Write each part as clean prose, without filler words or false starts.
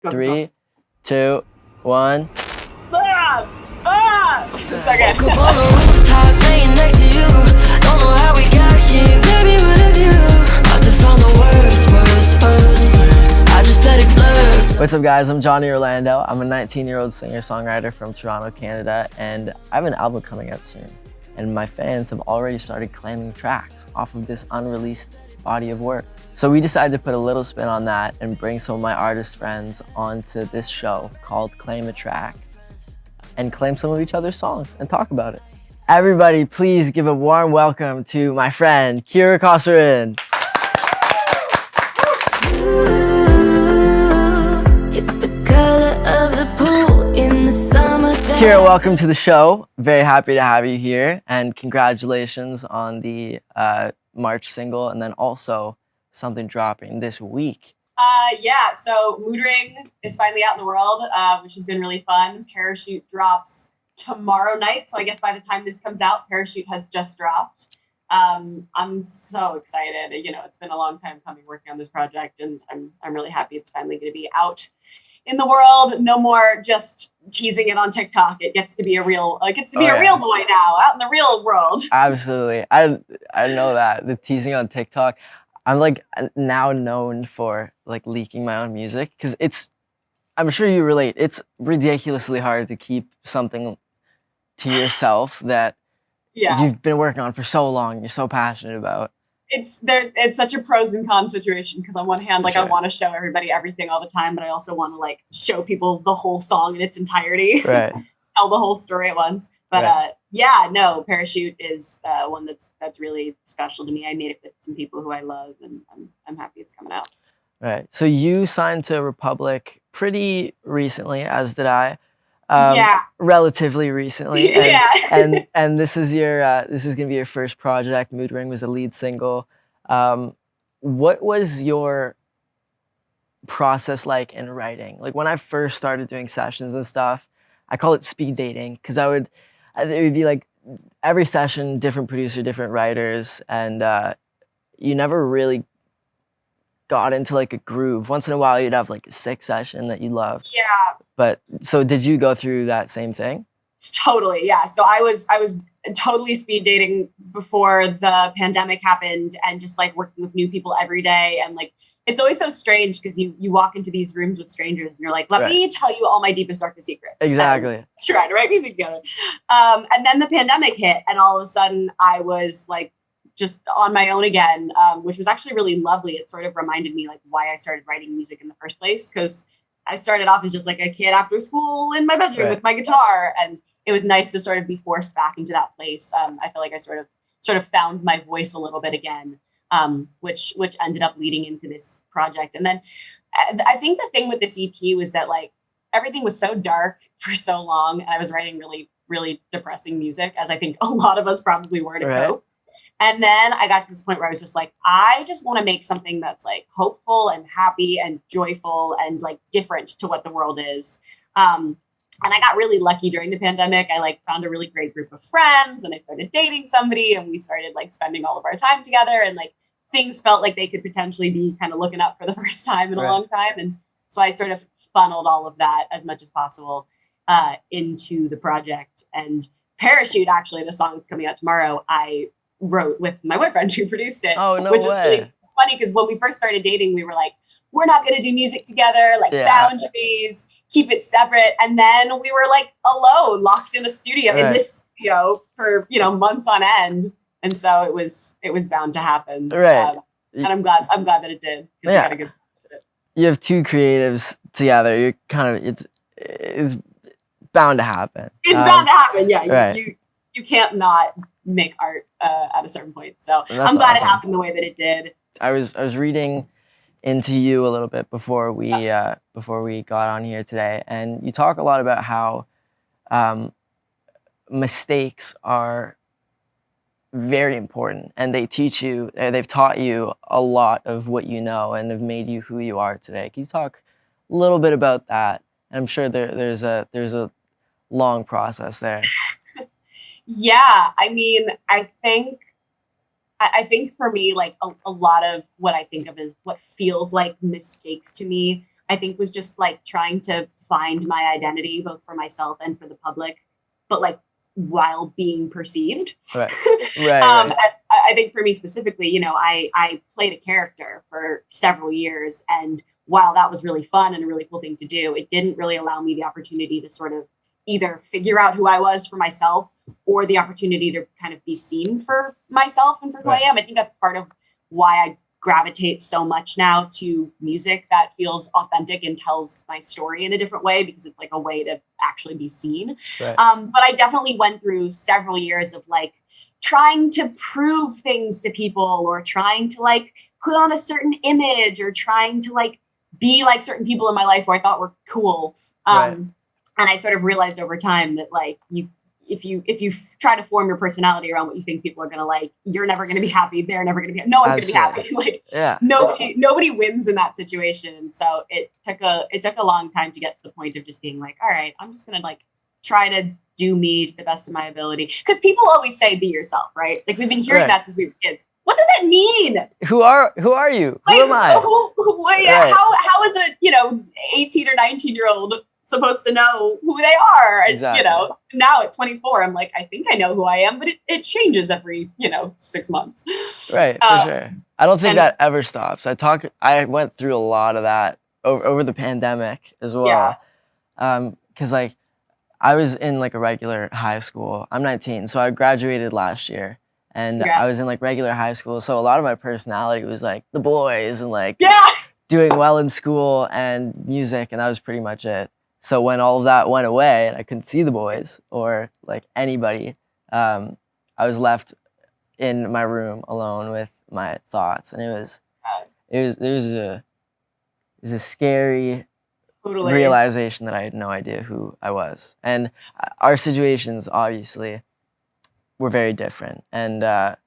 3, 2, 1. Ah! Ah! It's so good. Woke up on the rooftop, laying next to you. Don't know how we got here, baby, what have you? Hard to find the words. I just let it blur. What's up, guys? I'm Johnny Orlando. I'm a 19-year-old singer-songwriter from Toronto, Canada, and I have an album coming out soon. And my fans have already started claiming tracks off of this unreleased body of work. So we decided to put a little spin on that and bring some of my artist friends onto this show called Claim a Track and claim some of each other's songs and talk about it. Everybody, please give a warm welcome to my friend, Kosarin. It's the color of the pool in the summer. Kira, welcome to the show. Very happy to have you here, and congratulations on the March single, and then also something dropping this week. Yeah, so Moo Ring is finally out in the world, which has been really fun. Parachute drops tomorrow night, so I guess by the time this comes out, Parachute has just dropped. I'm so excited. You know, it's been a long time coming working on this project, and I'm really happy it's finally going to be out in the world. No more just teasing it on TikTok. It gets to be a real, a real boy now, out in the real world. Absolutely. I know that. The teasing on TikTok. I'm like now known for like leaking my own music because I'm sure you relate. It's ridiculously hard to keep something to yourself that you've been working on for so long. You're so passionate about. It's such a pros and cons situation because on one hand, like I want to show everybody everything all the time, but I also want to like show people the whole song in its entirety, right? Tell the whole story at once. But right. Parachute is one that's really special to me. I made it with some people who I love, and I'm happy it's coming out. Right. So you signed to Republic pretty recently, as did I. Relatively recently. And, and this is gonna be your first project. Moo Ring was the lead single. What was your process like in writing? Like when I first started doing sessions and stuff, I call it speed dating because it would be like every session, different producer, different writers, and you never really got into like a groove. Once in a while, you'd have like a sick session that you loved. Yeah. But so did you go through that same thing? Totally, yeah. So I was totally speed dating before the pandemic happened, and just like working with new people every day, and like it's always so strange because you walk into these rooms with strangers and you're like, let me tell you all my deepest, darkest secrets. Exactly. Trying to write music together. And then the pandemic hit, and all of a sudden I was like just on my own again, which was actually really lovely. It sort of reminded me like why I started writing music in the first place, because I started off as just like a kid after school in my bedroom with my guitar, and it was nice to sort of be forced back into that place. I feel like I sort of found my voice a little bit again, which ended up leading into this project. And then I think the thing with this EP was that like everything was so dark for so long, and I was writing really, really depressing music, as I think a lot of us probably were to cope. And then I got to this point where I was just like, I just want to make something that's like hopeful and happy and joyful and like different to what the world is. And I got really lucky during the pandemic. I like found a really great group of friends, and I started dating somebody, and we started like spending all of our time together, and like things felt like they could potentially be kind of looking up for the first time in a long time. And so I sort of funneled all of that as much as possible into the project. And Parachute, actually, the song that's coming out tomorrow, I wrote with my boyfriend who produced it. Oh, no which way. Was really funny because when we first started dating, we were like, we're not going to do music together, like boundaries, keep it separate. And then we were like alone, locked in a studio in this studio for, months on end. And so it was bound to happen. Right. And I'm glad that it did. Yeah. You have two creatives together. You're kind of, it's bound to happen. It's bound to happen. Yeah. Right. You can't not make art at a certain point. So I'm glad it happened the way that it did. I was reading into you a little bit before we got on here today, and you talk a lot about how mistakes are very important, and they've taught you a lot of what you know and have made you who you are today. Can you talk a little bit about that? I'm sure there's a long process there. Yeah, I mean, I think for me, like a lot of what I think of is what feels like mistakes to me. I think was just like trying to find my identity both for myself and for the public, but like while being perceived. Right. Right. I think for me specifically, you know, I played a character for several years, and while that was really fun and a really cool thing to do, it didn't really allow me the opportunity to sort of either figure out who I was for myself or the opportunity to kind of be seen for myself and for who I am. I think that's part of why I gravitate so much now to music that feels authentic and tells my story in a different way, because it's like a way to actually be seen. Right. But I definitely went through several years of like trying to prove things to people, or trying to like put on a certain image, or trying to like be like certain people in my life who I thought were cool. Right. And I sort of realized over time that like if you try to form your personality around what you think people are gonna like, you're never gonna be happy. They're never gonna be. No one's Absolutely. gonna be happy. Like nobody wins in that situation. And so it took a long time to get to the point of just being like, all right, I'm just gonna like try to do me to the best of my ability. Because people always say be yourself, right? Like we've been hearing that since we were kids. What does that mean? Who are you? Like, who am I? How is a 18 or 19-year-old supposed to know who they are? And Exactly. Now at 24, I'm like, I think I know who I am, but it changes every 6 monmonths. Right, for sure. I don't think that ever stops. I went through a lot of that over the pandemic as well. Because like I was in like a regular high school. I'm 19, so I graduated last year. And I was in like regular high school, so a lot of my personality was like the boys and like doing well in school and music, and that was pretty much it. So when all of that went away and I couldn't see the boys or like anybody, I was left in my room alone with my thoughts, and it was a scary realization that I had no idea who I was. And our situations obviously were very different, and I'm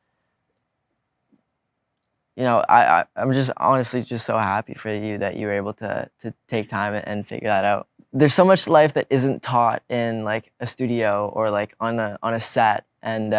just honestly just so happy for you that you were able to take time and figure that out. There's so much life that isn't taught in like a studio or like on a set, and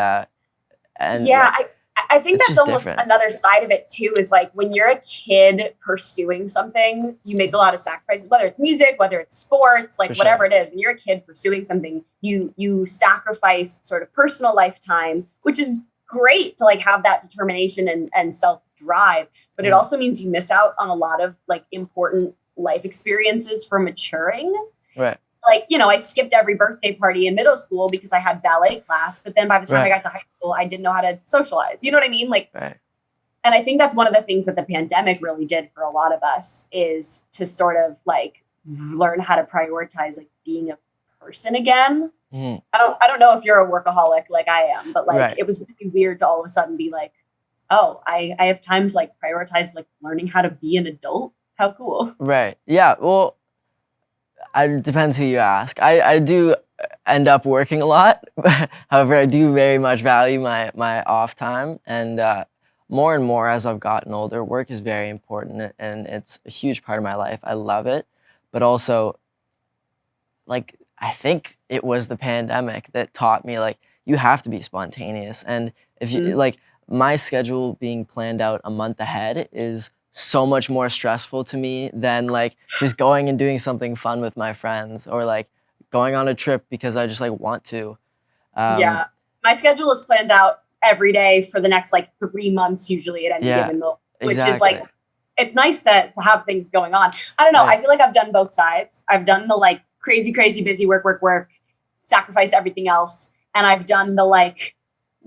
I think that's almost another side of it too, is like when you're a kid pursuing something, you make a lot of sacrifices, whether it's music, whether it's sports, like whatever it is. When you're a kid pursuing something, you sacrifice sort of personal lifetime, which is great to like have that determination and self-drive, but it also means you miss out on a lot of like important life experiences for maturing. Right. Like, I skipped every birthday party in middle school because I had ballet class. But then by the time I got to high school, I didn't know how to socialize. You know what I mean? Like, and I think that's one of the things that the pandemic really did for a lot of us, is to sort of like learn how to prioritize like being a person again. I don't know if you're a workaholic like I am, but like it was really weird to all of a sudden be like, oh, I have time to like prioritize like learning how to be an adult. How cool. Right. Yeah. Well, it depends who you ask. I do end up working a lot. However, I do very much value my off time. And more and more as I've gotten older, work is very important, and it's a huge part of my life. I love it. But also, like, I think it was the pandemic that taught me, like, you have to be spontaneous. And if you, like, my schedule being planned out a month ahead is so much more stressful to me than like just going and doing something fun with my friends, or like going on a trip because I just like want to. My schedule is planned out every day for the next like 3 months usually at any given moment, which is like, it's nice to have things going on. I don't know. I feel like I've done both sides. I've done the like crazy busy work, sacrifice everything else. And I've done the like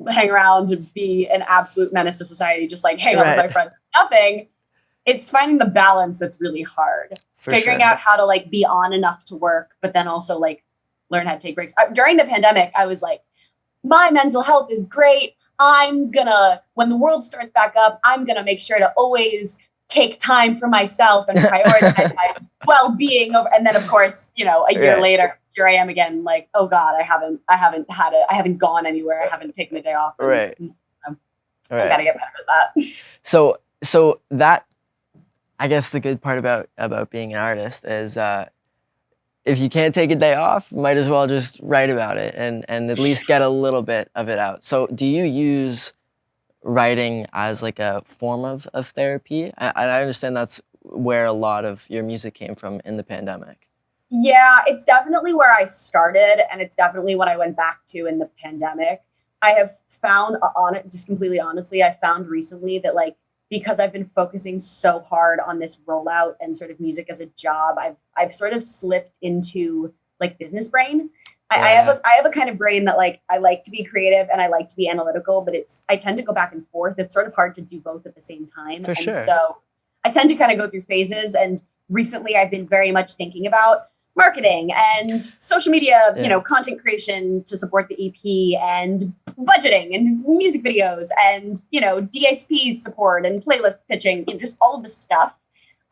hang around and be an absolute menace to society, just like hang out with my friends, nothing. It's finding the balance that's really hard. Figuring out how to like be on enough to work, but then also like learn how to take breaks. During the pandemic, I was like, my mental health is great. When the world starts back up, I'm gonna make sure to always take time for myself and prioritize my well-being. And then of course, a year later, here I am again, like, oh God, I haven't gone anywhere. I haven't taken a day off. I gotta get better at that. So that, I guess the good part about being an artist is if you can't take a day off, might as well just write about it and at least get a little bit of it out. So do you use writing as like a form of therapy? I understand that's where a lot of your music came from in the pandemic? Yeah, it's definitely where I started, and it's definitely what I went back to in the pandemic. I have found on it, just completely honestly, I found recently that like because I've been focusing so hard on this rollout and sort of music as a job, I've sort of slipped into like business brain. I have a kind of brain that like I like to be creative and I like to be analytical, but I tend to go back and forth. It's sort of hard to do both at the same time. For sure. So I tend to kind of go through phases. And recently I've been very much thinking about marketing and social media, content creation to support the EP and budgeting and music videos and, DSP support and playlist pitching, just all of this stuff.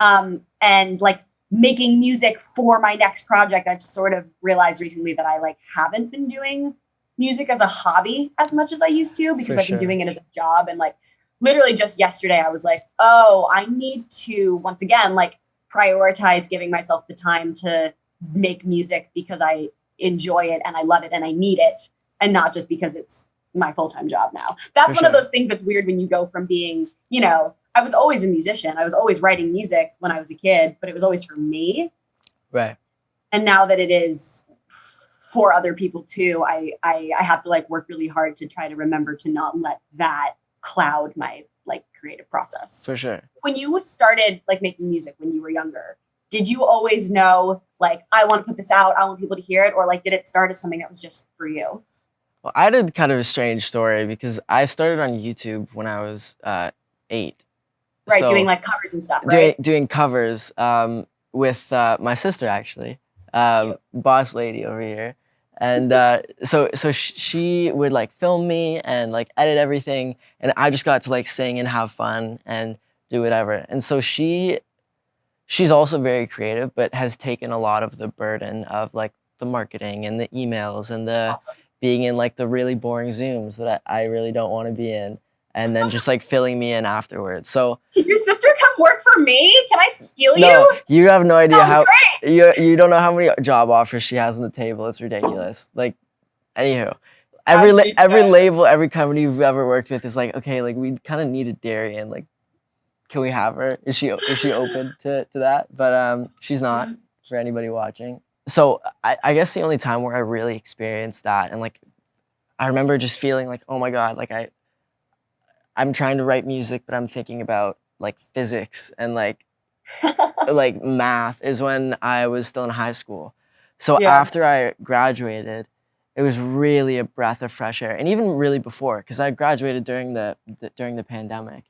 And like making music for my next project. I've sort of realized recently that I like haven't been doing music as a hobby as much as I used to because I've been doing it as a job. And like literally just yesterday, I was like, oh, I need to once again, like prioritize giving myself the time to make music because I enjoy it and I love it and I need it, and not just because it's my full-time job now. That's one of those things that's weird when you go from being, I was always a musician. I was always writing music when I was a kid, but it was always for me. Right. And now that it is for other people too, I have to like work really hard to try to remember to not let that cloud my like creative process. For sure. When you started like making music when you were younger, did you always know like, I want to put this out, I want people to hear it? Or like, did it start as something that was just for you? Well, I had kind of a strange story because I started on YouTube when I was 8. Right, so, doing like covers and stuff, right? Doing covers with my sister, actually, boss lady over here. And so she would like film me and like edit everything. And I just got to like sing and have fun and do whatever. And so she's also very creative, but has taken a lot of the burden of like the marketing and the emails and the being in like the really boring Zooms that I really don't want to be in. And then just like filling me in afterwards. So your sister come work for me? Can I steal you? No, you have no idea how you don't know how many job offers she has on the table. It's ridiculous. Like, anywho, every label, every company you've ever worked with is like, okay, like we kind of need a Darian. Like, can we have her? Is she open to that? But she's not, for anybody watching. So I guess the only time where I really experienced that, and like I remember just feeling like, oh my God, like I'm trying to write music, but I'm thinking about like physics and like like math, is when I was still in high school. So after I graduated, it was really a breath of fresh air, and even really before, because I graduated during the pandemic.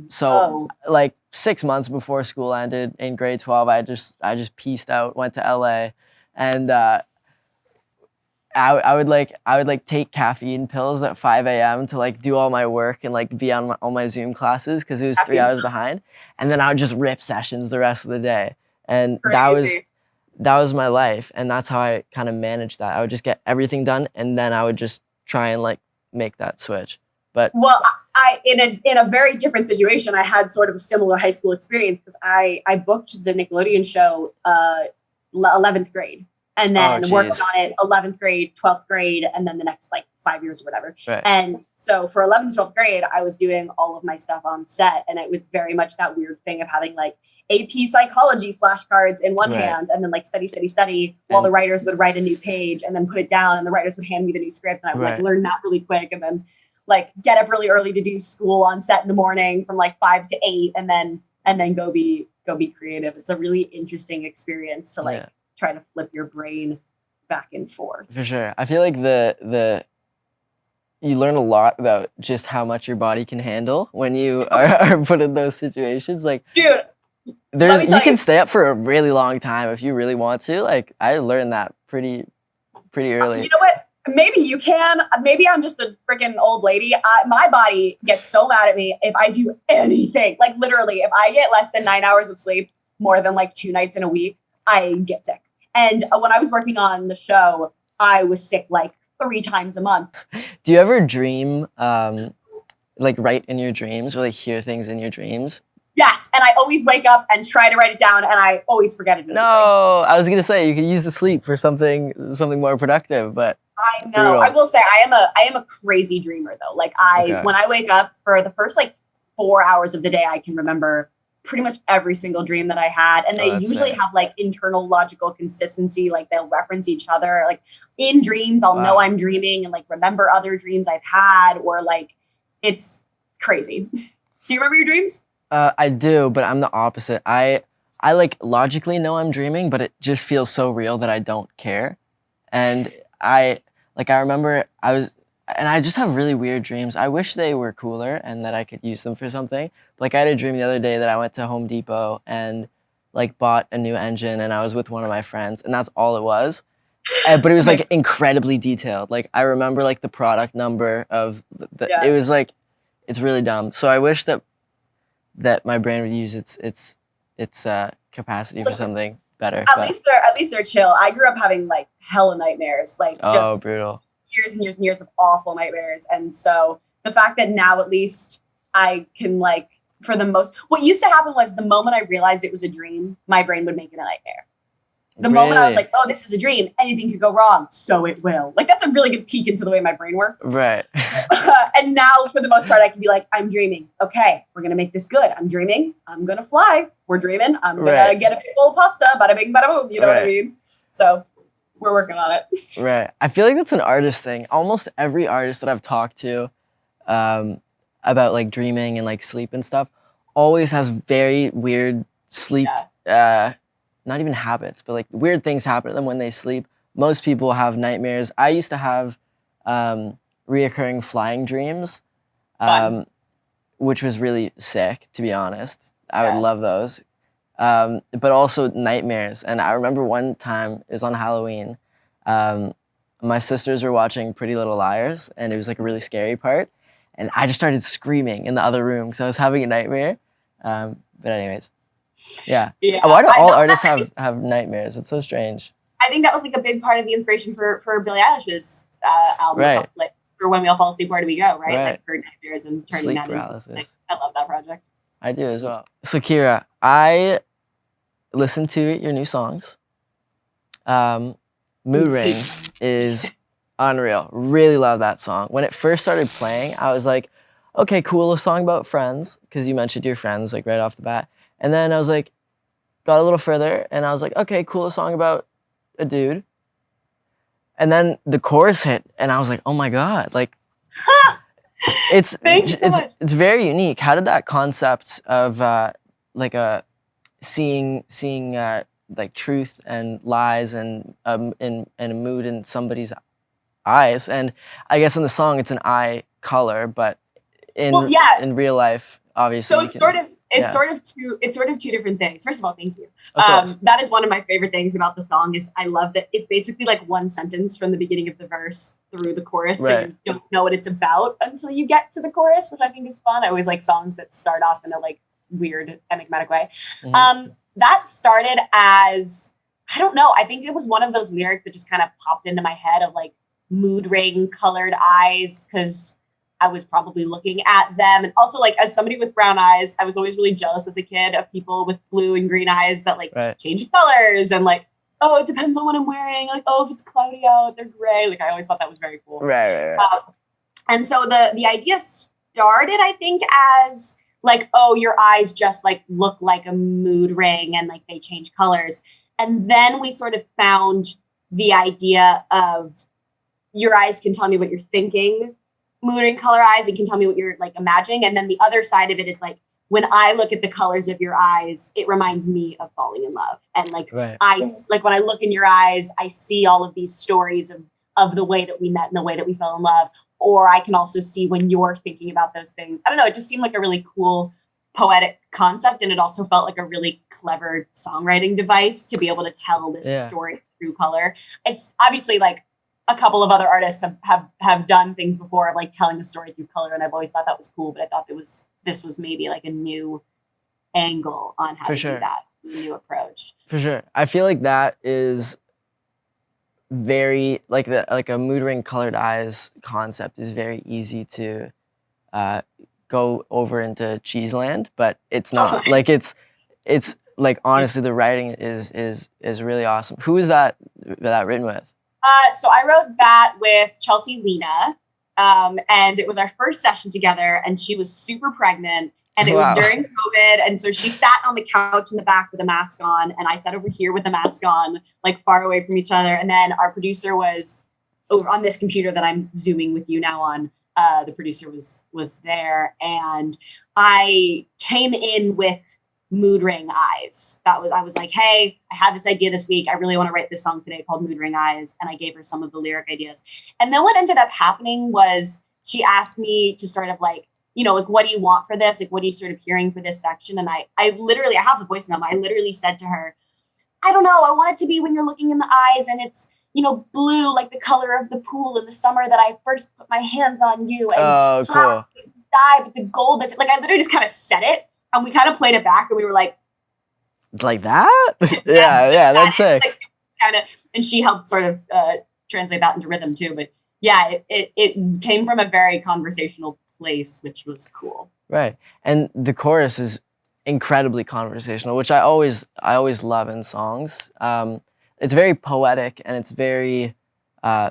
So like 6 months before school ended in grade 12, I just pieced out, went to LA, and I would take caffeine pills at 5 a.m. to like do all my work and like be on all my Zoom classes because it was 3 hours behind, and then I would just rip sessions the rest of the day, and that was my life, and that's how I kind of managed that. I would just get everything done, and then I would just try and like make that switch. But I in a very different situation, I had sort of a similar high school experience because I booked the Nickelodeon show 11th grade. And then worked on it 11th grade, 12th grade, and then the next like 5 years or whatever. Right. And so for 11th, 12th grade, I was doing all of my stuff on set. And it was very much that weird thing of having like AP psychology flashcards in one hand and then like study while the writers would write a new page and then put it down and the writers would hand me the new script. And I would like learn that really quick and then like get up really early to do school on set in the morning from like 5 to 8 and then go be creative. It's a really interesting experience to like try to flip your brain back and forth. For sure. I feel like you learn a lot about just how much your body can handle when you are put in those situations. Like, dude, you can stay up for a really long time if you really want to. Like, I learned that pretty early. You know what? Maybe you can. Maybe I'm just a freaking old lady. My body gets so mad at me if I do anything. Like literally, if I get less than 9 hours of sleep, more than like 2 nights in a week, I get sick. And when I was working on the show, I was sick like 3 times a month. Do you ever dream, like write in your dreams or like hear things in your dreams? Yes, and I always wake up and try to write it down, and I always forget it. No, I was gonna say you could use the sleep for something more productive, but I know. Brutal. I will say I am a crazy dreamer though. Like when I wake up for the first like 4 hours of the day, I can remember pretty much every single dream that I had. And they usually have like internal logical consistency. Like they'll reference each other. Like in dreams, I'll know I'm dreaming and like remember other dreams I've had, or like it's crazy. Do you remember your dreams? I do, but I'm the opposite. I like logically know I'm dreaming, but it just feels so real that I don't care. And I remember I just have really weird dreams. I wish they were cooler and that I could use them for something. Like I had a dream the other day that I went to Home Depot and like bought a new engine, and I was with one of my friends, and that's all it was. But it was like incredibly detailed. Like I remember like the product number of it was like, it's really dumb. So I wish that my brain would use its capacity for something better. At least they're chill. I grew up having like hella nightmares, like just brutal. Years and years and years of awful nightmares. And so the fact that now at least I can like, what used to happen was the moment I realized it was a dream, my brain would make it a nightmare. The moment I was like, oh, this is a dream, anything could go wrong, so it will. Like that's a really good peek into the way my brain works. Right. And now for the most part, I can be like, I'm dreaming. Okay, we're going to make this good. I'm dreaming. I'm going to fly. We're dreaming. I'm going to get a big bowl of pasta. Bada bing, bada boom. You know what I mean? So we're working on it. Right. I feel like that's an artist thing. Almost every artist that I've talked to about like dreaming and like sleep and stuff always has very weird sleep, not even habits, but like weird things happen to them when they sleep. Most people have nightmares. I used to have reoccurring flying dreams, which was really sick, to be honest. I would love those. But also nightmares. And I remember one time, it was on Halloween, my sisters were watching Pretty Little Liars, and it was like a really scary part. And I just started screaming in the other room because I was having a nightmare. But anyways, yeah. Why do all artists have nightmares? It's so strange. I think that was like a big part of the inspiration for Billie Eilish's album. Like for When We All Fall Asleep, Where Do We Go, right? Like her nightmares and turning sleep that paralysis. into like, I love that project. I do as well. So Kira, I listened to your new songs. Moo Ring is unreal. Really love that song. When it first started playing, I was like, okay, cool, a song about friends, because you mentioned your friends like right off the bat. And then I was like, got a little further, and I was like, okay, cool, a song about a dude. And then the chorus hit, and I was like, oh my God, like, it's very unique. How did that concept of like seeing like truth and lies and in a mood in somebody's eyes, and I guess in the song it's an eye color, but in real life, obviously. So it's sort of two different things. First of all, thank you. That is one of my favorite things about the song is I love that it's basically like one sentence from the beginning of the verse through the chorus. So you don't know what it's about until you get to the chorus, which I think is fun. I always like songs that start off in a like weird enigmatic way. Mm-hmm. That started as, I don't know, I think it was one of those lyrics that just kind of popped into my head of like mood ring colored eyes, because I was probably looking at them. And also like as somebody with brown eyes, I was always really jealous as a kid of people with blue and green eyes that like change colors and like, oh, it depends on what I'm wearing. Like, oh, if it's cloudy out, they're gray. Like I always thought that was very cool. Right. And so the idea started, I think, as like, oh, your eyes just like look like a mood ring and like they change colors. And then we sort of found the idea of your eyes can tell me what you're thinking. Mood ring color eyes, it can tell me what you're like imagining. And then the other side of it is like, when I look at the colors of your eyes, it reminds me of falling in love. And like, when I look in your eyes, I see all of these stories of the way that we met and the way that we fell in love. Or I can also see when you're thinking about those things. I don't know. It just seemed like a really cool poetic concept. And it also felt like a really clever songwriting device to be able to tell this story through color. It's obviously like a couple of other artists have done things before, like telling a story through color. And I've always thought that was cool, but I thought this was maybe like a new angle on how to do that, a new approach. For sure. I feel like that is very like a mood ring colored eyes concept is very easy to go over into Cheeseland, but it's not. Like it's like honestly the writing is really awesome. Who is that written with? So I wrote that with Chelsea Lena, and it was our first session together, and she was super pregnant, And it was during COVID. And so she sat on the couch in the back with a mask on, and I sat over here with a mask on, like far away from each other. And then our producer was over on this computer that I'm Zooming with you now on. The producer was there, and I came in with Moo Ring Eyes. I was like, hey, I had this idea this week. I really want to write this song today called Moo Ring Eyes. And I gave her some of the lyric ideas. And then what ended up happening was she asked me to sort of like, like, what do you want for this? Like, what are you sort of hearing for this section? And I have the voice memo. I literally said to her, I don't know. I want it to be when you're looking in the eyes and it's, blue, like the color of the pool in the summer that I first put my hands on you. And cool. Die, but the gold that's like, I literally just kind of said it, and we kind of played it back, and we were like that? yeah, that's sick. Like, kind of, and she helped sort of translate that into rhythm too. But yeah, it came from a very conversational place, which was cool. Right, and the chorus is incredibly conversational, which I always love in songs. It's very poetic and it's very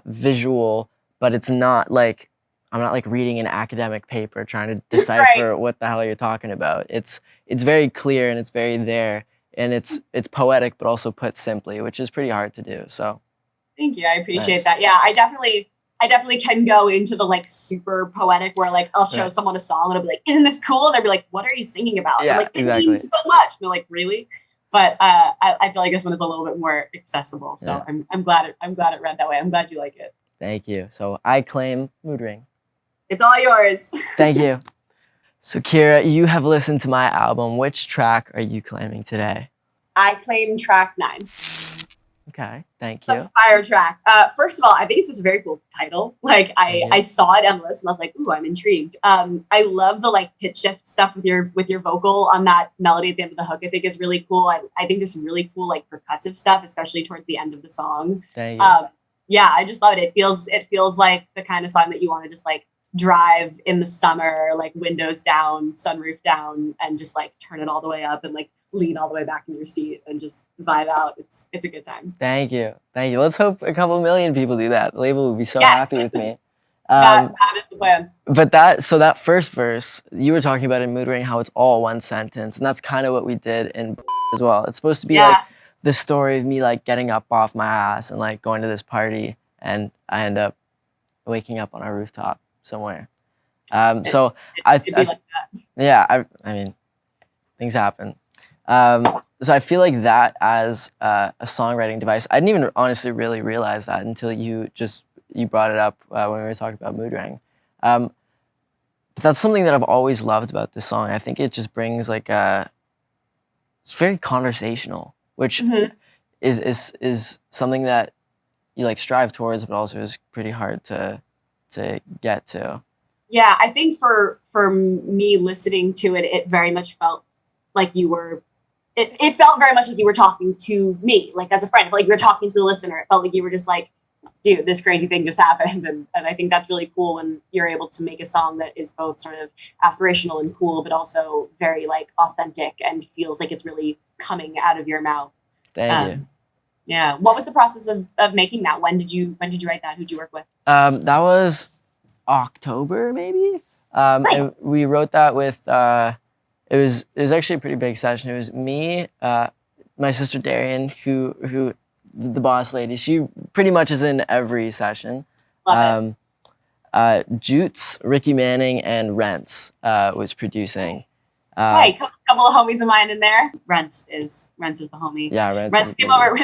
visual, but it's not like, I'm not like reading an academic paper trying to decipher what the hell you're talking about. It's very clear and it's very there, and it's poetic but also put simply, which is pretty hard to do. So thank you. I appreciate that. Yeah, I definitely can go into the like super poetic where like I'll show someone a song and I'll be like, isn't this cool? And they'll be like, what are you singing about? Yeah, I'm like, it exactly. means so much. And they're like, really? But I feel like this one is a little bit more accessible. So yeah. I'm glad it read that way. I'm glad you like it. Thank you. So I claim Moo Ring. It's all yours. Thank you. So Kira, you have listened to my album. Which track are you claiming today? I claim track 9. Okay, thank you. The fire track. First of all, I think it's just a very cool title. Like I saw it on the list and I was like, ooh, I'm intrigued. I love the like pitch shift stuff with your vocal on that melody at the end of the hook. I think is really cool. I think there's some really cool like percussive stuff, especially towards the end of the song. Thank you. Yeah, I just love it. It feels like the kind of song that you want to just like drive in the summer, like windows down, sunroof down, and just like turn it all the way up and like lean all the way back in your seat and just vibe out. It's a good time. Thank you. Let's hope a couple million people do that. The label will be so happy with me. That is the plan. But that first verse, you were talking about in Moo Ring, how it's all one sentence, and that's kind of what we did in as well. It's supposed to be like the story of me like getting up off my ass and like going to this party, and I end up waking up on a rooftop somewhere. So I mean, things happen. So I feel like that as a songwriting device, I didn't even honestly really realize that until you brought it up when we were talking about Moo Ring. But that's something that I've always loved about this song. I think it just brings like it's very conversational, which is something that you like strive towards, but also is pretty hard to get to. Yeah, I think for me listening to it, it very much felt like you were. It felt very much like you were talking to me, like as a friend, like you were talking to the listener. It felt like you were just like, dude, this crazy thing just happened. And I think that's really cool when you're able to make a song that is both sort of aspirational and cool, but also very like authentic and feels like it's really coming out of your mouth. Thank you. Yeah. What was the process of making that? When did you write that? Who'd you work with? That was October, maybe. Nice. And we wrote that with it was actually a pretty big session. It was me, my sister Darian, who the boss lady. She pretty much is in every session. Love it. Jutes, Ricky Manning, and Rents was producing. Right, couple of homies of mine in there. Rents is the homie. Yeah, Rents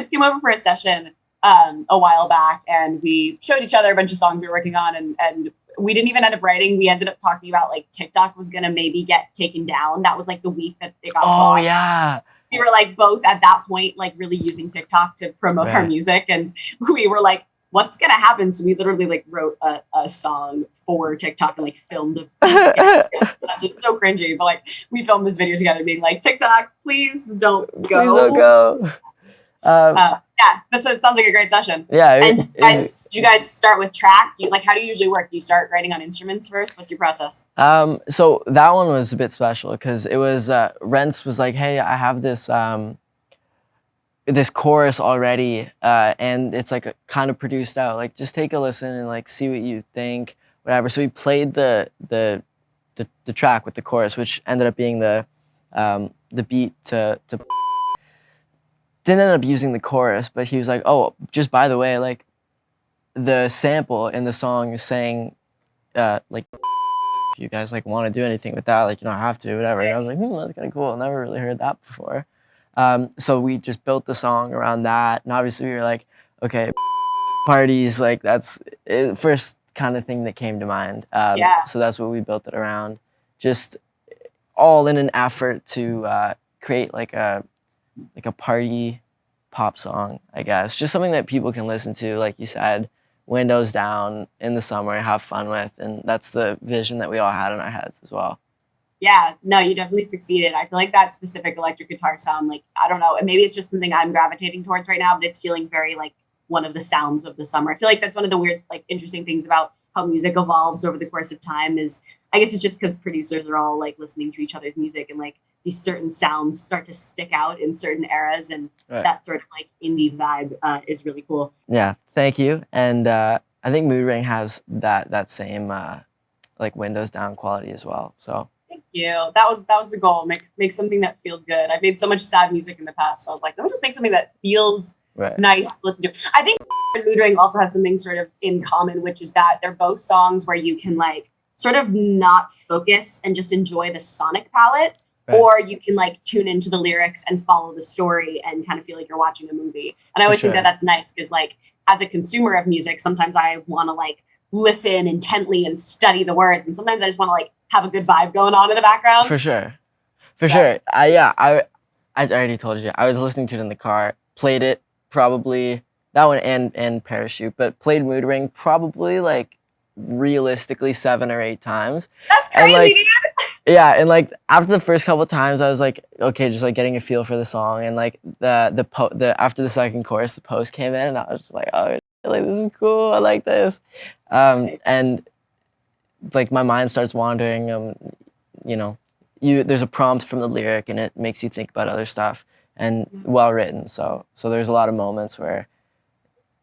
came over for a session a while back, and we showed each other a bunch of songs we were working on, and we didn't even end up writing. We ended up talking about like TikTok was gonna maybe get taken down. That was like the week that it got Oh blocked. yeah. We were like both at that point like really using TikTok to promote our music, and we were like, what's gonna happen? So we literally like wrote a song for TikTok and like filmed a it's so cringy, but like we filmed this video together being like, TikTok, please don't go. Please don't go. It sounds like a great session. Yeah. And did you guys start with track? How do you usually work? Do you start writing on instruments first? What's your process? So that one was a bit special because it was Rents was like, hey, I have this this chorus already, and it's like kind of produced out. Like, just take a listen and like see what you think, whatever. So we played the the track with the chorus, which ended up being the beat to didn't end up using the chorus, but he was like, oh, just by the way, like the sample in the song is saying like if you guys like want to do anything with that, like you don't have to, whatever. And I was like, that's kind of cool. Never really heard that before. So we just built the song around that, and obviously we were like, okay, parties, like that's the first kind of thing that came to mind. So that's what we built it around, just all in an effort to create like a party pop song, I guess. Just something that people can listen to, like you said, windows down in the summer, have fun with, and that's the vision that we all had in our heads as well. Yeah, no, you definitely succeeded. I feel like that specific electric guitar sound, like, I don't know, and maybe it's just something I'm gravitating towards right now, but it's feeling very like one of the sounds of the summer. I feel like that's one of the weird, like interesting things about how music evolves over the course of time is, I guess it's just because producers are all like listening to each other's music, and like these certain sounds start to stick out in certain eras, and that sort of like indie vibe is really cool. Yeah, thank you. And I think Moo Ring has that same like windows down quality as well. So thank you. That was the goal. Make something that feels good. I've made so much sad music in the past, so I was like, let me just make something that feels nice to listen to. I think Moo Ring also have something sort of in common, which is that they're both songs where you can like sort of not focus and just enjoy the sonic palette. Or you can like tune into the lyrics and follow the story and kind of feel like you're watching a movie. And I always think that that's nice because like as a consumer of music, sometimes I want to like listen intently and study the words. And sometimes I just want to like have a good vibe going on in the background. For sure. I already told you, I was listening to it in the car, played it probably, that one and Parachute, but played Moo Ring probably like realistically 7 or 8 times. That's crazy, like, dude. Yeah, and like after the first couple of times, I was like, okay, just like getting a feel for the song, and like the after the second chorus, the post came in, and I was just like, oh, like this is cool, I like this, and like my mind starts wandering. You know, there's a prompt from the lyric, and it makes you think about other stuff, and well written. So there's a lot of moments where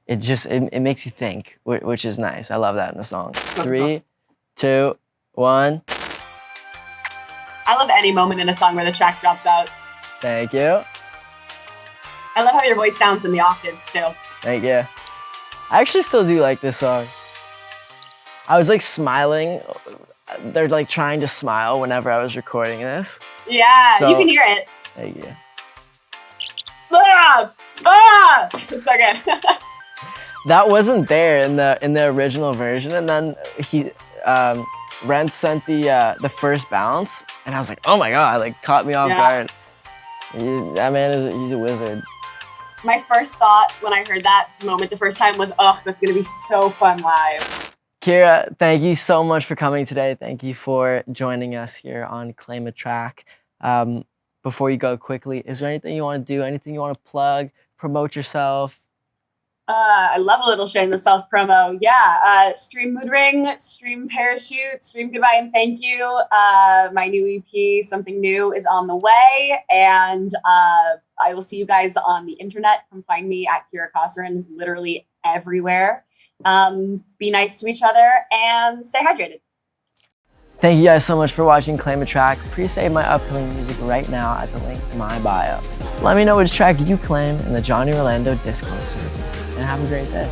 it makes you think, which is nice. I love that in the song. 3, 2, 1. I love any moment in a song where the track drops out. Thank you. I love how your voice sounds in the octaves too. Thank you. I actually still do like this song. I was like smiling. They're like trying to smile whenever I was recording this. Yeah, so, you can hear it. Thank you. It's so good. That wasn't there in the original version, and then Rent sent the first bounce, and I was like, oh my god, like caught me off guard. That man he's a wizard. My first thought when I heard that moment the first time was, oh, that's gonna be so fun live. Kira, thank you so much for coming today. Thank you for joining us here on Claim a Track. Before you go quickly, is there anything you want to do, anything you want to plug, promote yourself? I love a little shameless self-promo. Yeah, stream Moo Ring, stream Parachute, stream Goodbye and Thank You. My new EP, Something New, is on the way. And I will see you guys on the internet. Come find me at Kira Kosarin, literally everywhere. Be nice to each other and stay hydrated. Thank you guys so much for watching Claim a Track. Pre-save my upcoming music right now at the link in my bio. Let me know which track you claim in the Johnny Orlando Discord server. And have a great day.